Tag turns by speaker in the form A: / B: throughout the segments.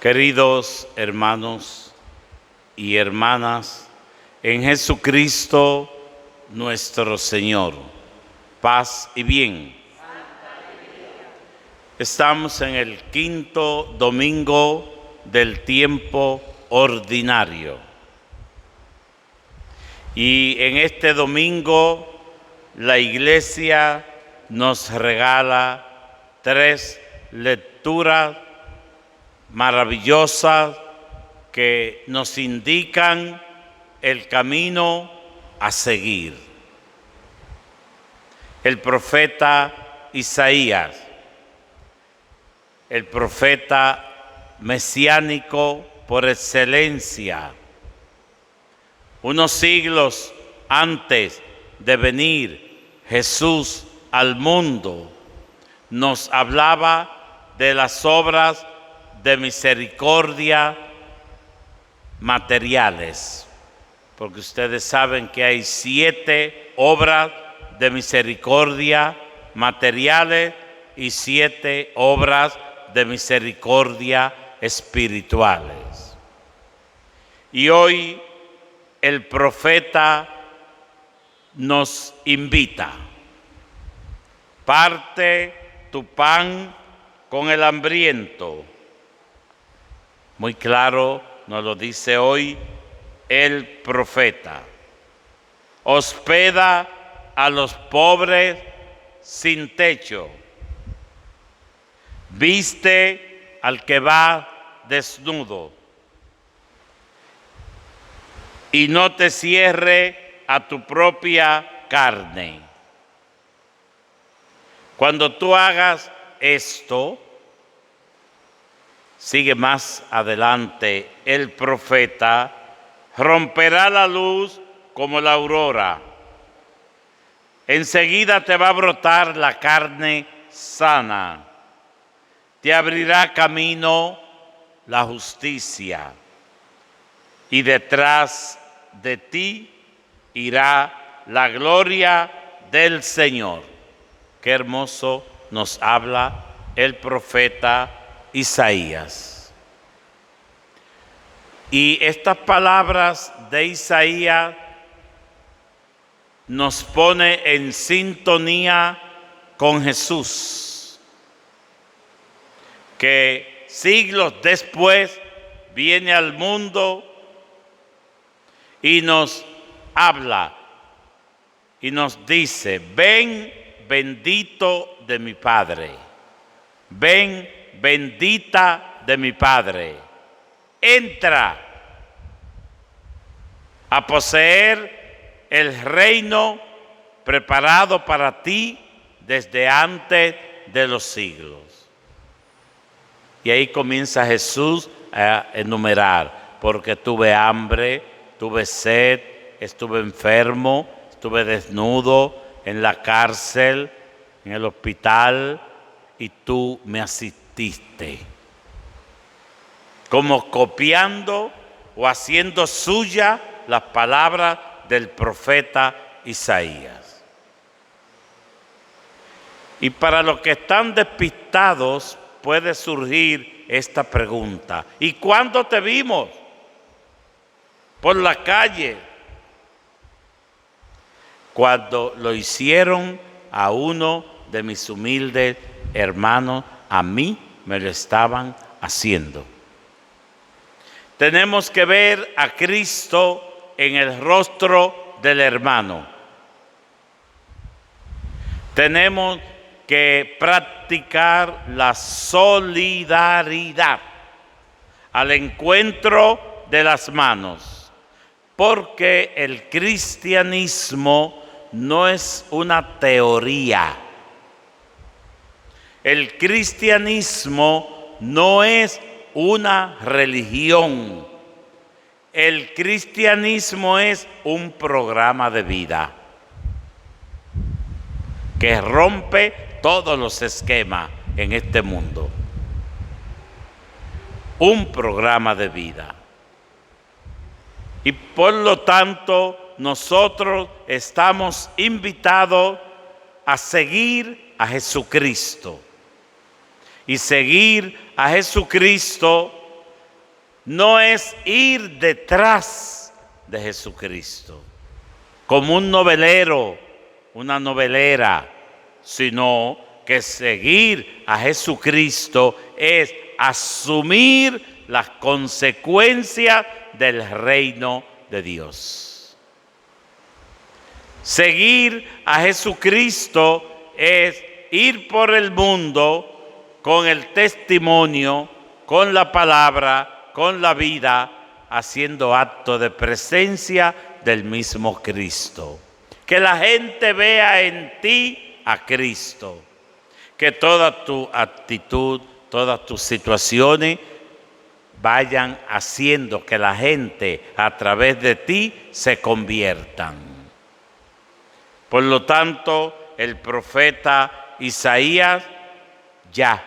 A: Queridos hermanos y hermanas, en Jesucristo nuestro Señor, paz y bien. Estamos en el quinto domingo del tiempo ordinario. Y en este domingo la Iglesia nos regala 3 lecturas maravillosas que nos indican el camino a seguir. El profeta Isaías, el profeta mesiánico por excelencia, unos siglos antes de venir Jesús al mundo, nos hablaba de las obras de misericordia materiales, porque ustedes saben que hay 7 obras de misericordia materiales y 7 obras de misericordia espirituales. Y hoy el profeta nos invita: parte tu pan con el hambriento. Muy claro nos lo dice hoy el profeta. Hospeda a los pobres sin techo. Viste al que va desnudo. Y no te cierre a tu propia carne. Cuando tú hagas esto, sigue más adelante el profeta, romperá la luz como la aurora. Enseguida te va a brotar la carne sana. Te abrirá camino la justicia. Y detrás de ti irá la gloria del Señor. Qué hermoso nos habla el profeta Isaías. Y estas palabras de Isaías nos pone en sintonía con Jesús, que siglos después viene al mundo y nos habla y nos dice: ven, bendito de mi Padre, ven, bendita de mi Padre, entra a poseer el reino preparado para ti desde antes de los siglos. Y ahí comienza Jesús a enumerar: porque tuve hambre, tuve sed, estuve enfermo, estuve desnudo, en la cárcel, en el hospital, y tú me asististe. Como copiando o haciendo suya las palabras del profeta Isaías. Y para los que están despistados puede surgir esta pregunta: ¿y cuándo te vimos por la calle? Cuando lo hicieron a uno de mis humildes hermanos, a mí me lo estaban haciendo. Tenemos que ver a Cristo en el rostro del hermano. Tenemos que practicar la solidaridad al encuentro de las manos, porque el cristianismo no es una teoría. El cristianismo no es una religión. El cristianismo es un programa de vida que rompe todos los esquemas en este mundo. Un programa de vida. Y por lo tanto, nosotros estamos invitados a seguir a Jesucristo. Y seguir a Jesucristo no es ir detrás de Jesucristo, como un novelero, una novelera, sino que seguir a Jesucristo es asumir las consecuencias del reino de Dios. Seguir a Jesucristo es ir por el mundo con el testimonio, con la palabra, con la vida, haciendo acto de presencia del mismo Cristo. Que la gente vea en ti a Cristo. Que toda tu actitud, todas tus situaciones vayan haciendo que la gente a través de ti se conviertan. Por lo tanto, el profeta Isaías ya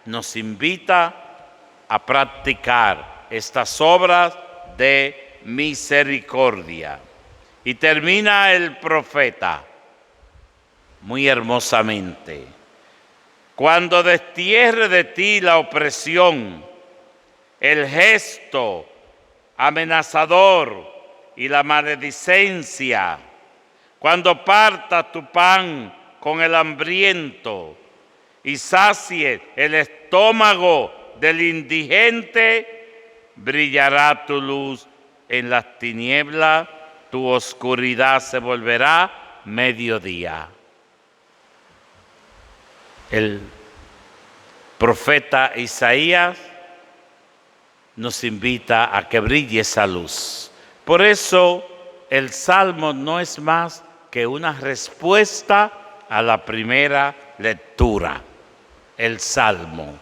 A: nos invita a practicar estas obras de misericordia. Y termina el profeta muy hermosamente. Cuando destierre de ti la opresión, el gesto amenazador y la maledicencia, cuando parta tu pan con el hambriento y sacie el estómago del indigente, brillará tu luz en las tinieblas, tu oscuridad se volverá mediodía. El profeta Isaías nos invita a que brille esa luz. Por eso el Salmo no es más que una respuesta a la primera lectura, el Salmo.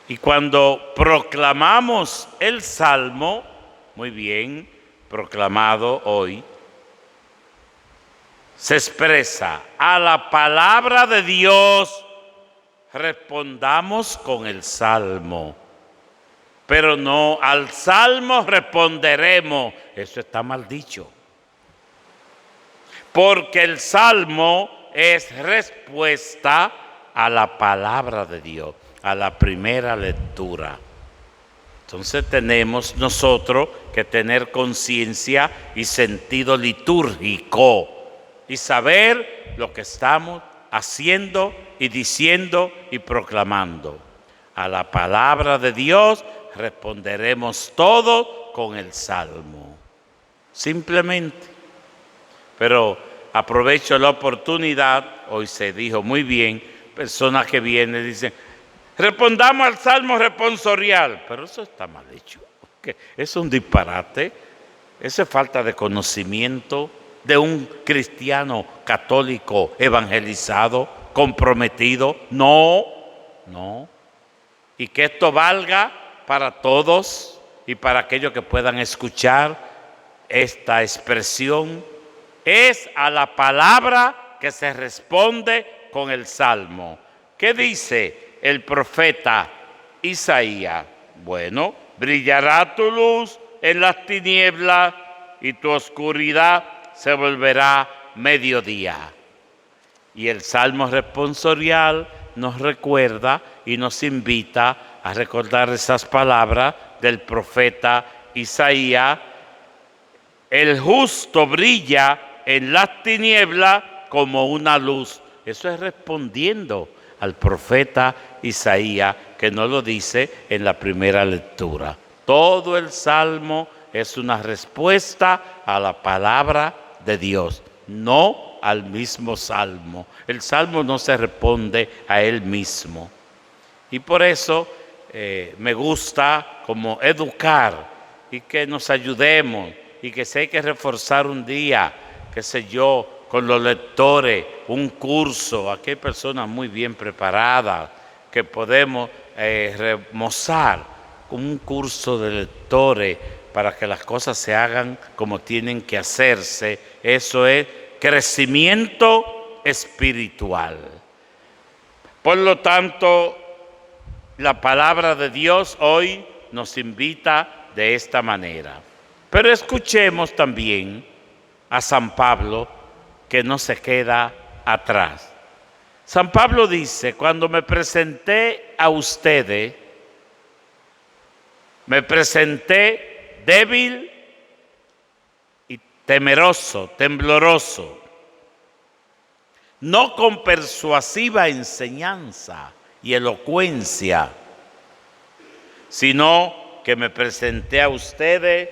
A: Y cuando proclamamos el Salmo, muy bien proclamado hoy, se expresa: a la palabra de Dios respondamos con el Salmo. Pero no, al Salmo responderemos. Eso está mal dicho. Porque el Salmo es respuesta a la palabra de Dios, a la primera lectura. Entonces tenemos nosotros que tener conciencia y sentido litúrgico y saber lo que estamos haciendo y diciendo y proclamando. A la palabra de Dios responderemos todos con el Salmo. Simplemente. Pero aprovecho la oportunidad, hoy se dijo muy bien, personas que vienen y dicen: respondamos al Salmo responsorial. Pero eso está mal hecho. Eso es un disparate. Eso es falta de conocimiento de un cristiano católico evangelizado, comprometido. No. Y que esto valga para todos y para aquellos que puedan escuchar esta expresión. Es a la palabra que se responde con el Salmo. ¿Qué dice el profeta Isaías? Bueno, brillará tu luz en las tinieblas y tu oscuridad se volverá mediodía. Y el Salmo responsorial nos recuerda y nos invita a recordar esas palabras del profeta Isaías: el justo brilla en las tinieblas como una luz. Eso es respondiendo al profeta Isaías, que no lo dice en la primera lectura. Todo el Salmo es una respuesta a la palabra de Dios, no al mismo Salmo. El Salmo no se responde a él mismo. Y por eso me gusta como educar y que nos ayudemos, y que si hay que reforzar un día, qué sé yo, con los lectores, un curso. Aquí hay personas muy bien preparadas que podemos remozar un curso de lectores para que las cosas se hagan como tienen que hacerse. Eso es crecimiento espiritual. Por lo tanto, la palabra de Dios hoy nos invita de esta manera. Pero escuchemos también a San Pablo, que no se queda atrás. San Pablo dice: cuando me presenté a ustedes, Me presenté débil y temeroso, tembloroso, no con persuasiva enseñanza y elocuencia, sino que me presenté a ustedes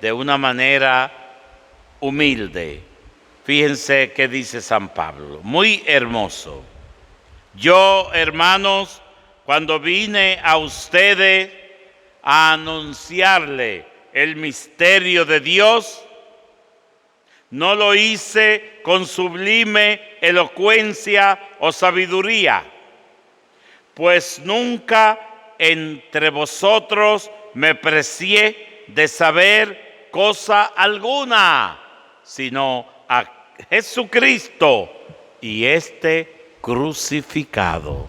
A: de una manera humilde. Fíjense qué dice San Pablo, muy hermoso. Yo, hermanos, cuando vine a ustedes a anunciarle el misterio de Dios, no lo hice con sublime elocuencia o sabiduría, pues nunca entre vosotros me precié de saber cosa alguna, sino a Jesucristo y crucificado.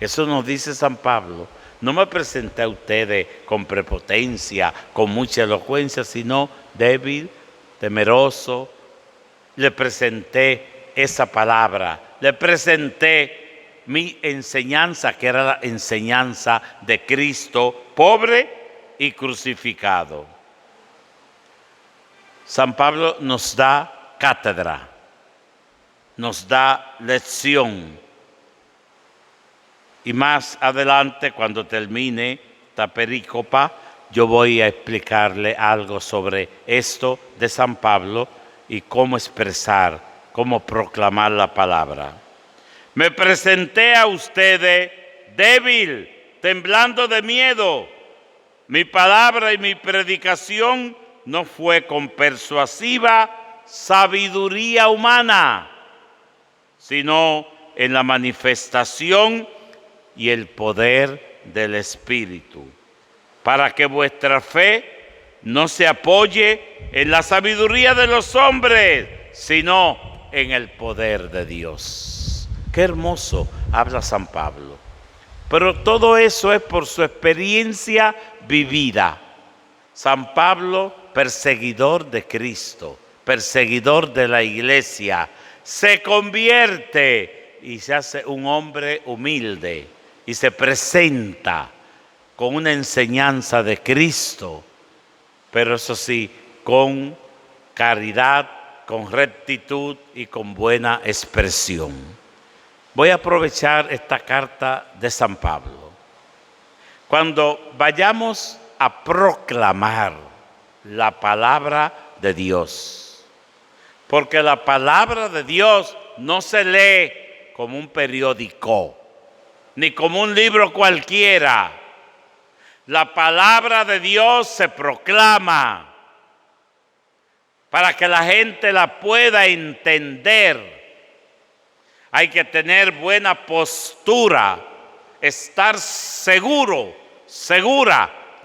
A: Eso nos dice San Pablo. No me presenté a ustedes con prepotencia, con mucha elocuencia, sino débil, temeroso. Le presenté esa palabra, le presenté mi enseñanza, que era la enseñanza de Cristo, pobre y crucificado. San Pablo nos da cátedra, nos da lección. Y más adelante, cuando termine esta perícopa, yo voy a explicarle algo sobre esto de San Pablo y cómo expresar, cómo proclamar la palabra. Me presenté a ustedes débil, temblando de miedo. Mi palabra y mi predicación no fue con persuasiva sabiduría humana, sino en la manifestación y el poder del Espíritu, para que vuestra fe no se apoye en la sabiduría de los hombres, sino en el poder de Dios. Qué hermoso habla San Pablo. Pero todo eso es por su experiencia vivida. San Pablo, perseguidor de Cristo, perseguidor de la iglesia, se convierte y se hace un hombre humilde y se presenta con una enseñanza de Cristo, pero eso sí, con caridad, con rectitud y con buena expresión. Voy a aprovechar esta carta de San Pablo. Cuando vayamos a proclamar la palabra de Dios, porque la palabra de Dios no se lee como un periódico, ni como un libro cualquiera. La palabra de Dios se proclama para que la gente la pueda entender. Hay que tener buena postura, estar segura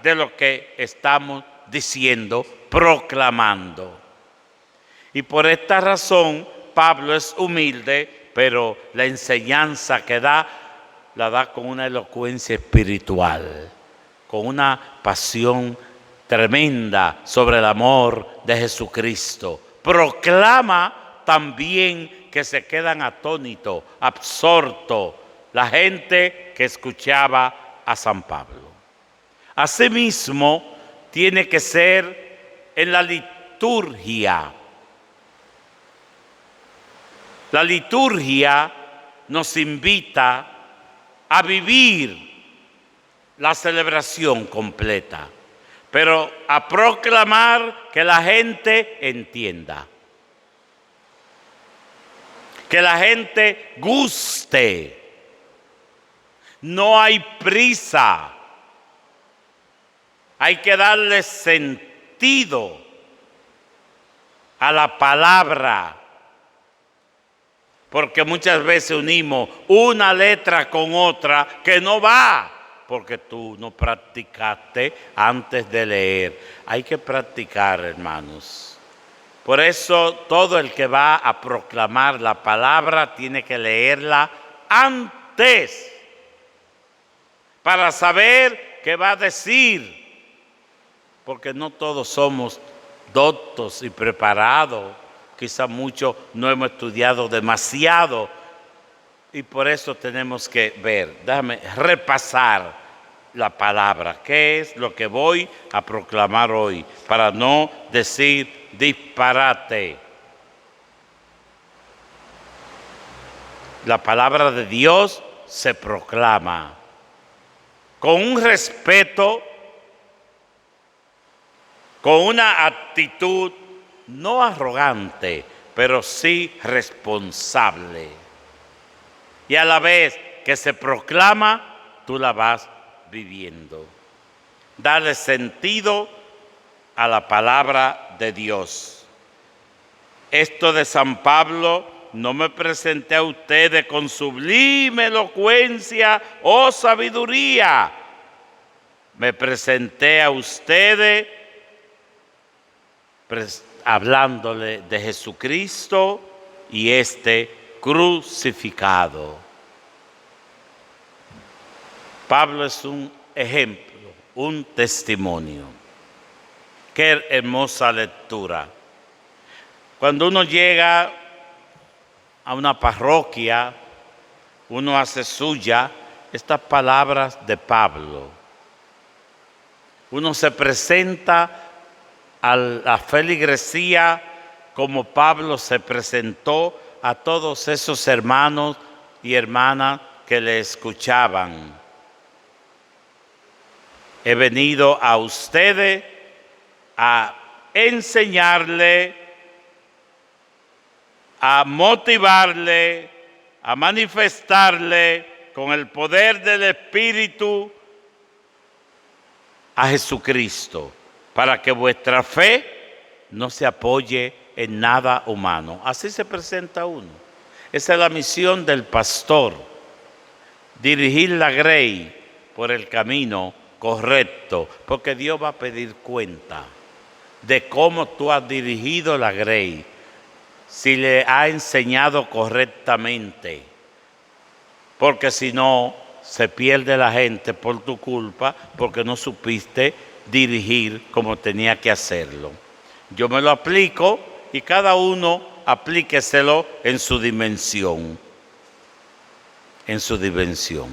A: de lo que estamos diciendo, proclamando. Y por esta razón, Pablo es humilde, pero la enseñanza que da, la da con una elocuencia espiritual, con una pasión tremenda sobre el amor de Jesucristo. Proclama también que se quedan atónitos, absortos, la gente que escuchaba a San Pablo. Asimismo, tiene que ser en la liturgia. La liturgia nos invita a vivir la celebración completa, pero a proclamar que la gente entienda, que la gente guste. No hay prisa, hay que darle sentido a la palabra, porque muchas veces unimos una letra con otra que no va, porque tú no practicaste antes de leer. Hay que practicar, hermanos. Por eso todo el que va a proclamar la palabra tiene que leerla antes, para saber qué va a decir, porque no todos somos doctos y preparados. Quizá muchos no hemos estudiado demasiado y por eso tenemos que ver, déjame repasar la palabra. ¿Qué es lo que voy a proclamar hoy? Para no decir disparate. La palabra de Dios se proclama con un respeto, con una actitud no arrogante, pero sí responsable. Y a la vez que se proclama, tú la vas viviendo. Darle sentido a la palabra de Dios. Esto de San Pablo, no me presenté a ustedes con sublime elocuencia o sabiduría. Me presenté a ustedes hablándole de Jesucristo y crucificado. Pablo es un ejemplo, un testimonio. Qué hermosa lectura. Cuando uno llega a una parroquia, uno hace suya estas palabras de Pablo. Uno se presenta a la feligresía como Pablo se presentó a todos esos hermanos y hermanas que le escuchaban. He venido a ustedes a enseñarle, a motivarle, a manifestarle con el poder del Espíritu a Jesucristo, para que vuestra fe no se apoye en nada humano. Así se presenta uno. Esa es la misión del pastor, dirigir la grey por el camino correcto, porque Dios va a pedir cuenta de cómo tú has dirigido la grey, si le has enseñado correctamente, porque si no, se pierde la gente por tu culpa, porque no supiste dirigir como tenía que hacerlo. Yo me lo aplico y cada uno aplíqueselo en su dimensión. En su dimensión.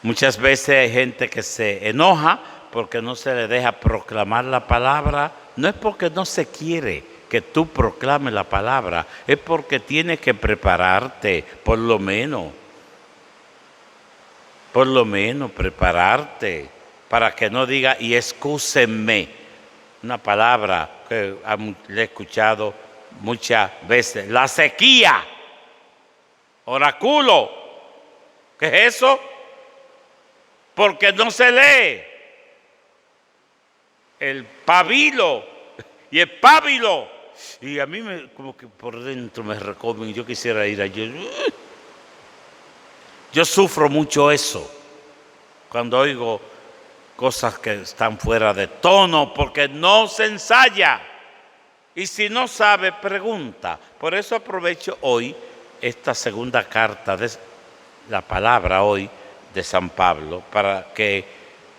A: Muchas veces hay gente que se enoja porque no se le deja proclamar la palabra. No es porque no se quiere que tú proclames la palabra, es porque tienes que prepararte, por lo menos prepararte, para que no diga y excúsenme, una palabra que le he escuchado muchas veces, la sequía, oráculo, ¿qué es eso? Porque no se lee. El pabilo y el pábilo, y a mí como que por dentro me recomen, yo quisiera ir allí. Yo sufro mucho eso cuando oigo cosas que están fuera de tono, porque no se ensaya. Y si no sabe, pregunta. Por eso aprovecho hoy esta segunda carta de la palabra hoy de San Pablo, para que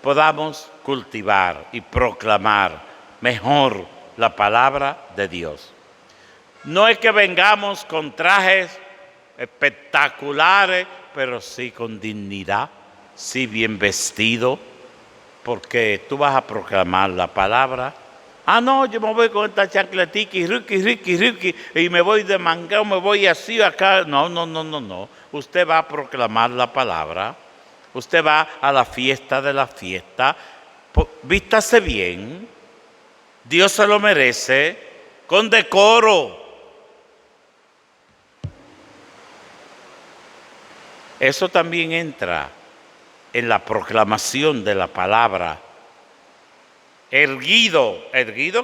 A: podamos cultivar y proclamar mejor la palabra de Dios. No es que vengamos con trajes espectaculares, pero sí con dignidad, sí bien vestido, porque tú vas a proclamar la palabra. Ah, no, yo me voy con esta chancletica y riqui, y me voy de mangao, me voy así acá. No. Usted va a proclamar la palabra. Usted va a la fiesta de la fiesta. Vístase bien. Dios se lo merece. Con decoro. Eso también entra en la proclamación de la palabra. Erguido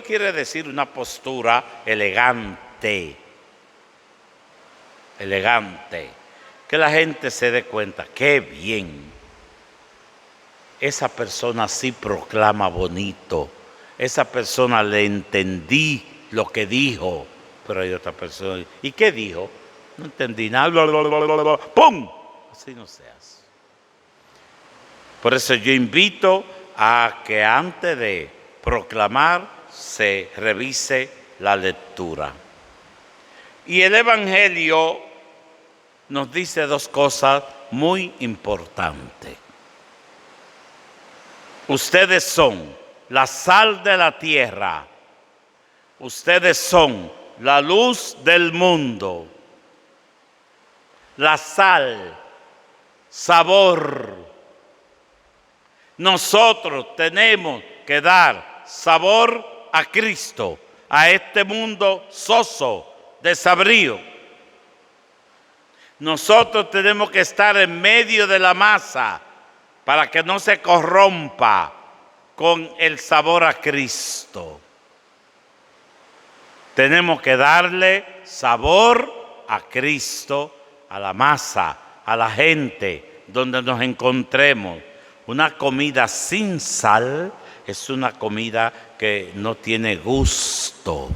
A: quiere decir una postura elegante. Que la gente se dé cuenta, qué bien. Esa persona sí proclama bonito. Esa persona le entendí lo que dijo. Pero hay otra persona, ¿y qué dijo? No entendí nada. ¡Pum! Así no se hace. Por eso yo invito a que antes de proclamar se revise la lectura. Y el Evangelio nos dice dos cosas muy importantes. Ustedes son la sal de la tierra. Ustedes son la luz del mundo. La sal, sabor. Nosotros tenemos que dar sabor a Cristo, a este mundo soso, desabrido. Nosotros tenemos que estar en medio de la masa para que no se corrompa con el sabor a Cristo. Tenemos que darle sabor a Cristo, a la masa, a la gente, donde nos encontremos. Una comida sin sal es una comida que no tiene gusto.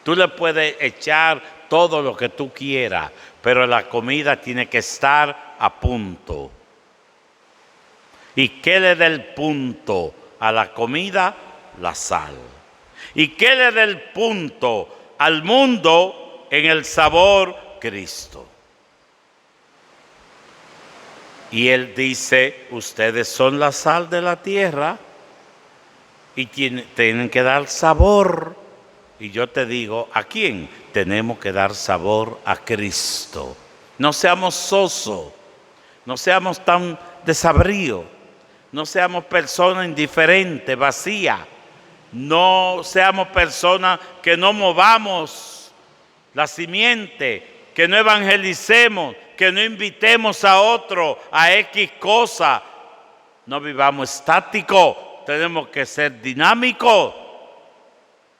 A: Tú le puedes echar todo lo que tú quieras, pero la comida tiene que estar a punto. ¿Y qué le da el punto a la comida? La sal. ¿Y qué le da el punto al mundo? En el sabor, Cristo. Y Él dice, ustedes son la sal de la tierra y tienen que dar sabor. Y yo te digo, ¿a quién? Tenemos que dar sabor a Cristo. No seamos sosos, no seamos tan desabridos, no seamos personas indiferentes, vacías, no seamos personas que no movamos la simiente, que no evangelicemos, que no invitemos a otro a X cosa. No vivamos estáticos, tenemos que ser dinámicos.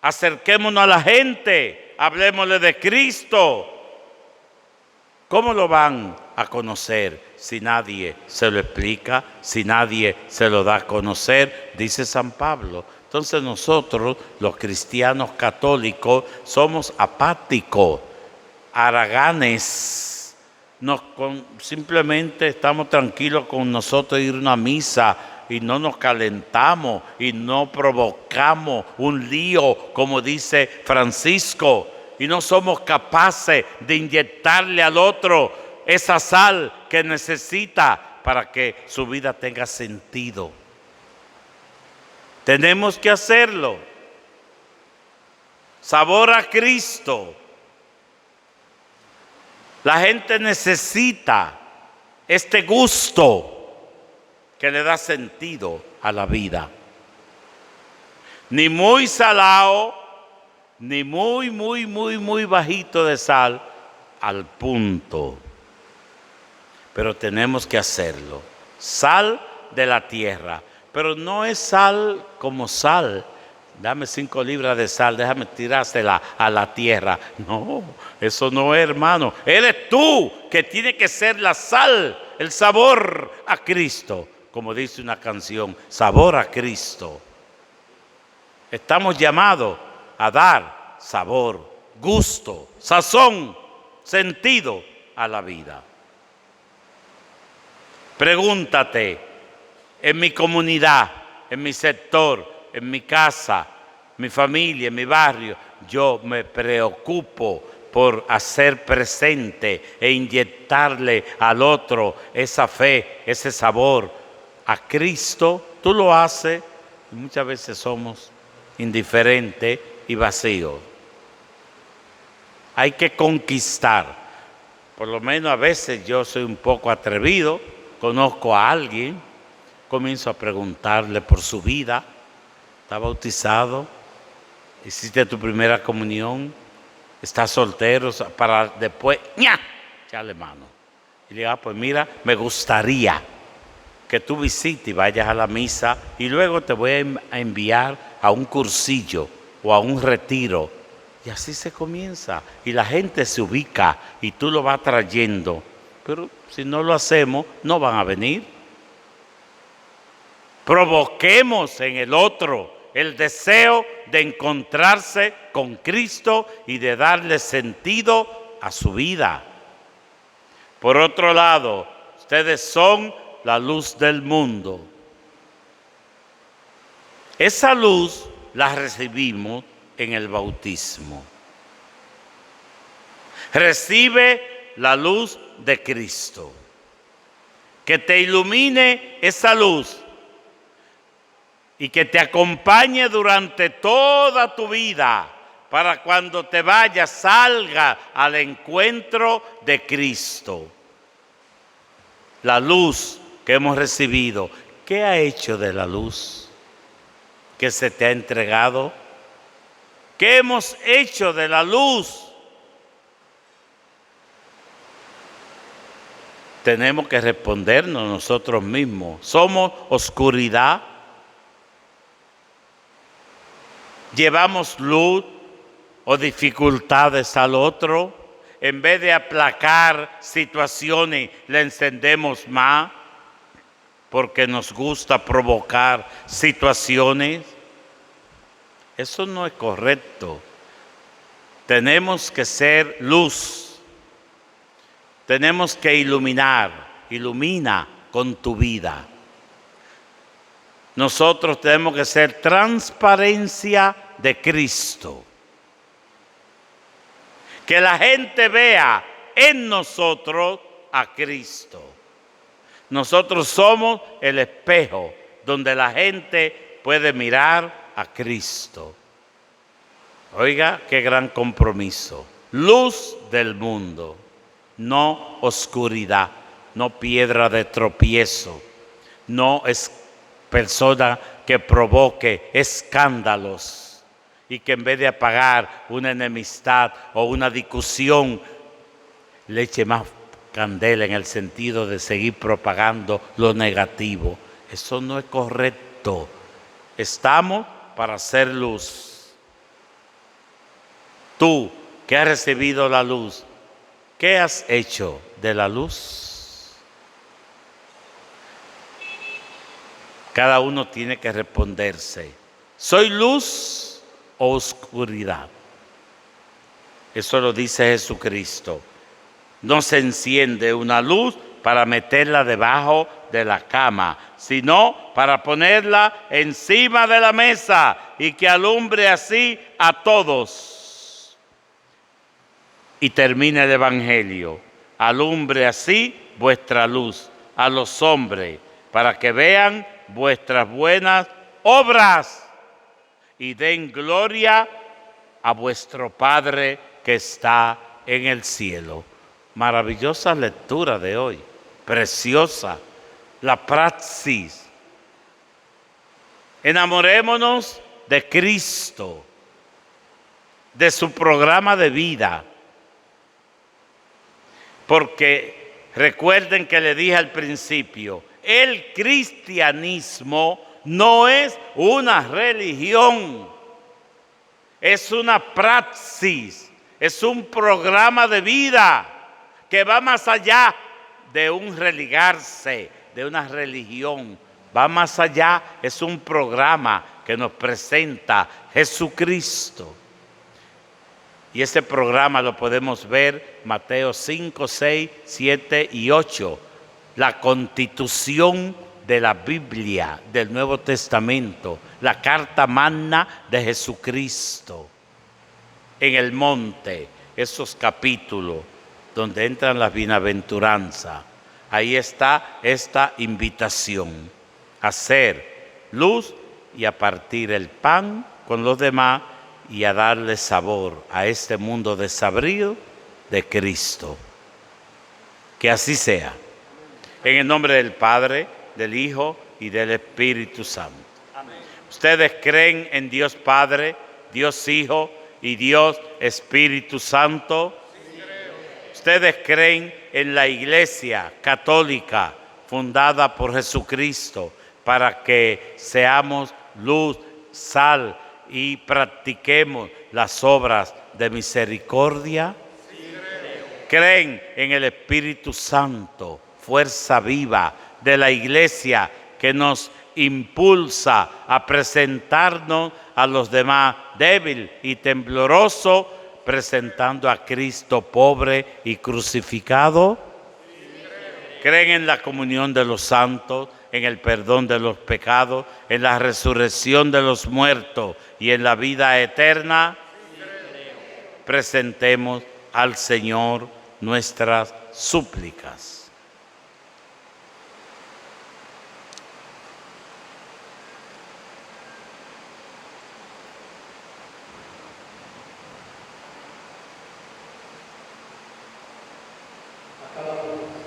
A: Acerquémonos a la gente, hablemosle de Cristo. ¿Cómo lo van a conocer si nadie se lo explica, si nadie se lo da a conocer? Dice San Pablo. Entonces nosotros, los cristianos católicos, somos apáticos, haraganes. Simplemente estamos tranquilos con nosotros ir a una misa y no nos calentamos y no provocamos un lío, como dice Francisco, y no somos capaces de inyectarle al otro esa sal que necesita para que su vida tenga sentido. Tenemos que hacerlo. Sabor a Cristo. La gente necesita este gusto que le da sentido a la vida. Ni muy salado, ni muy bajito de sal, al punto. Pero tenemos que hacerlo. Sal de la tierra. Pero no es sal como sal. Dame 5 libras de sal, déjame tirársela a la tierra. No, eso no es, hermano. Eres tú que tiene que ser la sal, el sabor a Cristo. Como dice una canción, sabor a Cristo. Estamos llamados a dar sabor, gusto, sazón, sentido a la vida. Pregúntate, en mi comunidad, en mi sector, en mi casa, mi familia, en mi barrio, yo me preocupo por hacer presente e inyectarle al otro esa fe, ese sabor a Cristo. Tú lo haces y muchas veces somos indiferentes y vacíos. Hay que conquistar. Por lo menos a veces yo soy un poco atrevido, conozco a alguien, comienzo a preguntarle por su vida. ¿Está bautizado? ¿Hiciste tu primera comunión? ¿Estás soltero? Para después, echarle mano. Y le digo, pues mira, me gustaría que tú visites y vayas a la misa y luego te voy a enviar a un cursillo o a un retiro. Y así se comienza. Y la gente se ubica y tú lo vas trayendo. Pero si no lo hacemos, no van a venir. Provoquemos en el otro el deseo de encontrarse con Cristo y de darle sentido a su vida. Por otro lado, ustedes son la luz del mundo. Esa luz la recibimos en el bautismo. Recibe la luz de Cristo. Que te ilumine esa luz. y que te acompañe durante toda tu vida, para cuando te vayas salga al encuentro de Cristo. La luz que hemos recibido, ¿qué ha hecho de la luz que se te ha entregado? ¿Qué hemos hecho de la luz? Tenemos que respondernos nosotros mismos. ¿Somos oscuridad? ¿Llevamos luz o dificultades al otro? En vez de aplacar situaciones, le encendemos más porque nos gusta provocar situaciones. Eso no es correcto. Tenemos que ser luz. Tenemos que iluminar. Ilumina con tu vida. Nosotros tenemos que ser transparencia de Cristo. Que la gente vea en nosotros a Cristo. Nosotros somos el espejo donde la gente puede mirar a Cristo. Oiga, qué gran compromiso. Luz del mundo, no oscuridad, no piedra de tropiezo, no es persona que provoque escándalos y que en vez de apagar una enemistad o una discusión, le eche más candela en el sentido de seguir propagando lo negativo. Eso no es correcto. Estamos para hacer luz. Tú que has recibido la luz, ¿qué has hecho de la luz? Cada uno tiene que responderse. ¿Soy luz o oscuridad? Eso lo dice Jesucristo. No se enciende una luz para meterla debajo de la cama, sino para ponerla encima de la mesa y que alumbre así a todos. Y termina el Evangelio. Alumbre así vuestra luz a los hombres, para que vean vuestras buenas obras y den gloria a vuestro Padre que está en el cielo. Maravillosa lectura de hoy, preciosa, la praxis. Enamorémonos de Cristo, de su programa de vida, porque recuerden que le dije al principio, el cristianismo no es una religión, es una praxis, es un programa de vida que va más allá de un religarse, de una religión. Va más allá, es un programa que nos presenta Jesucristo. Y ese programa lo podemos ver Mateo 5, 6, 7 y 8. La constitución de la Biblia, del Nuevo Testamento, la carta magna de Jesucristo. En el monte, esos capítulos donde entran las bienaventuranzas, ahí está esta invitación a ser luz y a partir el pan con los demás y a darle sabor a este mundo desabrido de Cristo. Que así sea. En el nombre del Padre, del Hijo y del Espíritu Santo. Amén. ¿Ustedes creen en Dios Padre, Dios Hijo y Dios Espíritu Santo? Sí, creo. ¿Ustedes creen en la Iglesia Católica fundada por Jesucristo para que seamos luz, sal y practiquemos las obras de misericordia? Sí, creo. ¿Creen en el Espíritu Santo, fuerza viva de la Iglesia que nos impulsa a presentarnos a los demás débil y tembloroso, presentando a Cristo pobre y crucificado? ¿Creen en la comunión de los santos, en el perdón de los pecados, en la resurrección de los muertos y en la vida eterna? Presentemos al Señor nuestras súplicas.